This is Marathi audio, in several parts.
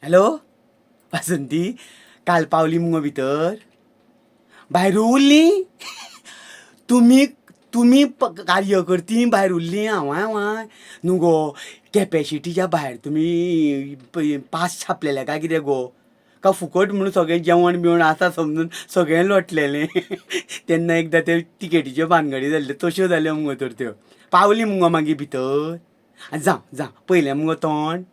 हॅलो वासंती, काल पावली मुगो भितर भायर उरली. तुमी तुमी कार्यकर्ती भायर उरली. आवाय आवाय न्हू गो, कॅपॅसिटीच्या भायर तुमी पास छापलेले काय कितें गो? का फुकट म्हणून सगळें जेवण बिवण आसा समजून सगळें लोटलेलें. तेन्ना एकदां ते तिकेटीच्यो भानगडी जाल्ल्यो तश्यो जाल्यो मुगो तर त्यो. पावली मुगो मागीर भितर. जावं पयलें मुगो तोंड.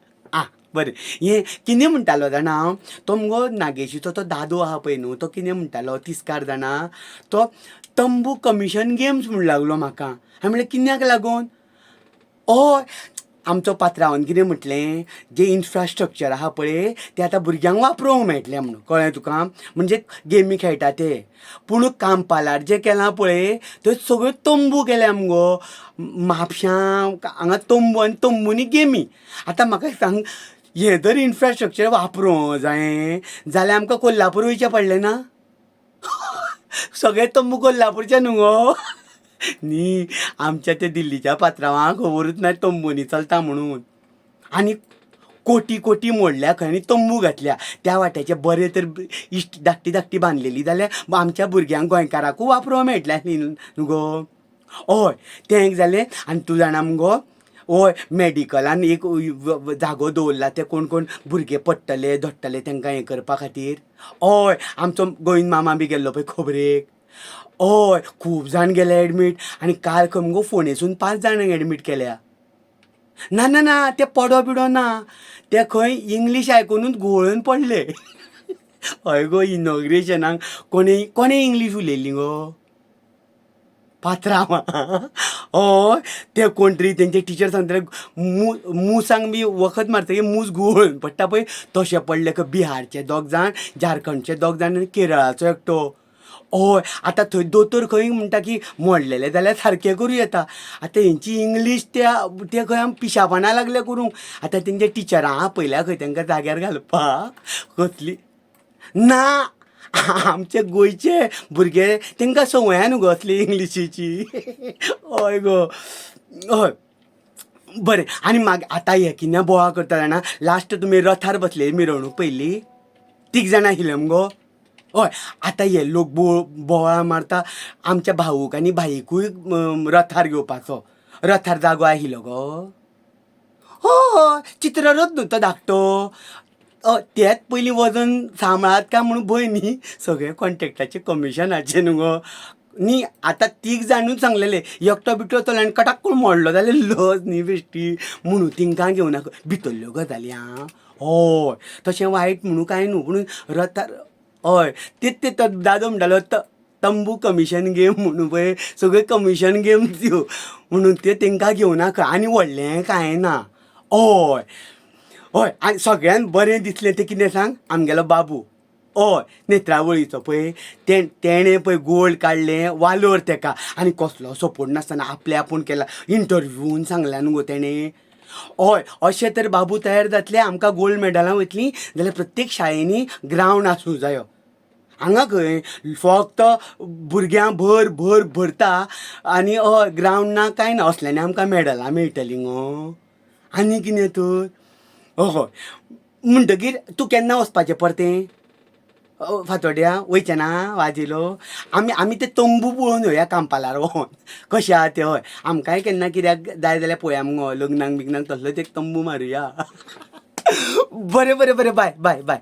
बरें, हें कितें म्हणटालो जाणा हांव, तो मुगो नागेशीचो तो दादो आहा पळय न्हू, तो कितें म्हणटालो तिस्कार जाणा, तो तंबू कमिशन गेम्स म्हणूं लागलो म्हाका. हांवें म्हणलें कित्याक लागून? हय, आमचो पात्रांवान कितें म्हटलें, जें इन्फ्रास्ट्रक्चर आहा पळय तें आतां भुरग्यांक वापरूंक मेळटलें म्हणून. कळ्ळें तुका? म्हणजे गेमी खेळटा ते. पूण कांपालार जें केलां पळय थंय सगळ्यो तंबू केल्या मुगो. म्हापशां हांगा तंबू आनी तंबूनी गेमी. आतां म्हाका सांग, हें जर इन्फ्रास्ट्रक्चर वापरूं जायें जाल्यार आमकां कोल्हापूर वयचें पडलें ना? सगळे तंबू कोल्हापूरचे न्हू गो. न्ही, आमच्या त्या दिल्लीच्या पात्रांवाक खबरूच ना तंबूनी चलता म्हणून. आनी कोटी कोटी मोडल्या खंय आनी तंबू घातल्या. त्या वाट्याचे बरे तर इश्ट धाकटी धाकटी बांदलेली जाल्यार आमच्या भुरग्यांक गोंयकारांकूय वापरूंक मेळटलें न्ही गो. हय, तें एक जालें. आनी तूं जाणा मुगो, हय, मेडिकलान एक जागो दवरला ते कोण कोण भुरगे पडटले धडटले तांकां हें करपा खातीर. हय, आमचो गोविंद मामा बी गेल्लो पळय खबरेक. हय, खूब जाण गेले एडमीट. आनी काल खंय मुगो फोंडेसून 5 जाणांक एडमीट केल्या. ना ना ना, ते पडो बिडो ना, ते खंय इंग्लीश आयकुनूच घुंवळून पडले. हय गो, इनॉग्रेशनाक कोणें इंग्लीश उलयल्ली गो? पात्रांव. हय, ते कोण तरी तेंचे टिचर सांगताले मुसांक बी वखद मारतकीर मूस घुंवळून पडटा पळय तशें पडले. खंय बिहारचे 2 जाण, झारखंडचे 2 जाण आनी केरळाचो एकटो. हय, आतां थंय दोतोर खंय म्हणटा की मोडलेले जाल्यार सारकें करूं येता. आतां हेंची इंग्लीश ते खंय पिशापणां लागले करूंक. आतां तेंचे टिचरां आहा पयल्या खंय तांकां जाग्यार घालपाक. कसली ना, आमचे गोंयचे भुरगे तांकां संवय आहा न्हू गो असली इंग्लिशीची. हय गो. हय, बरें. आनी आतां हे कितें बोवाळ करता जाणा, लास्ट तुमी रथार बसले मिरवणूक पयली 3 जाणां आशिल्ले मुगो. हय, आतां हे लोक बोवाळ मारता. आमच्या भाऊक आनी भाईकूय रथार घेवपाचो. रथार जागो आशिल्लो गो. हय, चित्ररथ न्हू तो धाकटो. तेच पयलीं वजन सांबाळात काय म्हणून भंय न्ही. सगळें कॉन्ट्रेक्टाचे कमिशनाचे न्हू गो. न्ही, आतां 3 जाणूच सांगलेले. एकटो बिकटो चलो आनी कटाक करून मोडलो जाल्यार लज न्ही बेश्टी. म्हणून तिंकां घेवनाका भितरल्यो गजाली आं. हय, तशें वायट म्हणून कांय न्हू, पूण रथार. हय, तेच तो दादो म्हणटालो तंबू कमिशन गेम म्हणून पळय, सगळे कमिशन गेम्स ह्यो म्हणून ते तांकां घेवनाका. आनी व्हडलें कांय ना. हय हय, आनी सगळ्यान बरें दिसलें तें कितें सांग, आमगेलो बाबू. हय, नेत्रावळीचो पळय, तेणें पळय गोल्ड काडलें वालोर तेका. आनी कसलो सपोर्ट नासतना आपले आपूण केला. इंटरव्यून सांगल्या न्हू गो तेणें. हय, अशें तर बाबू तयार जातले आमकां गोल्ड मॅडलां वयतलीं जाल्यार प्रत्येक शाळेंनी ग्रावंड आसूं जायो. हांगा खंय फक्त भुरग्यां भरता आनी हय ग्रावंड ना कांय ना. असल्यांनी आमकां मॅडलां मेळटलीं गो. आनी कितें तर. हय, म्हणटकीर तूं केन्ना वचपाचें परतें? फातोड्या वयचें ना वाजेलो? आमी ते तंबू पळोवन येवया कांपालार व्होन. कशें आहा तें. हय, आमकांय केन्ना कित्याक जाय जाल्यार पळोवया मुगो, लग्नाक बिग्नाक तसलोच एक तंबू मारुया. बरें बाय बाय बाय.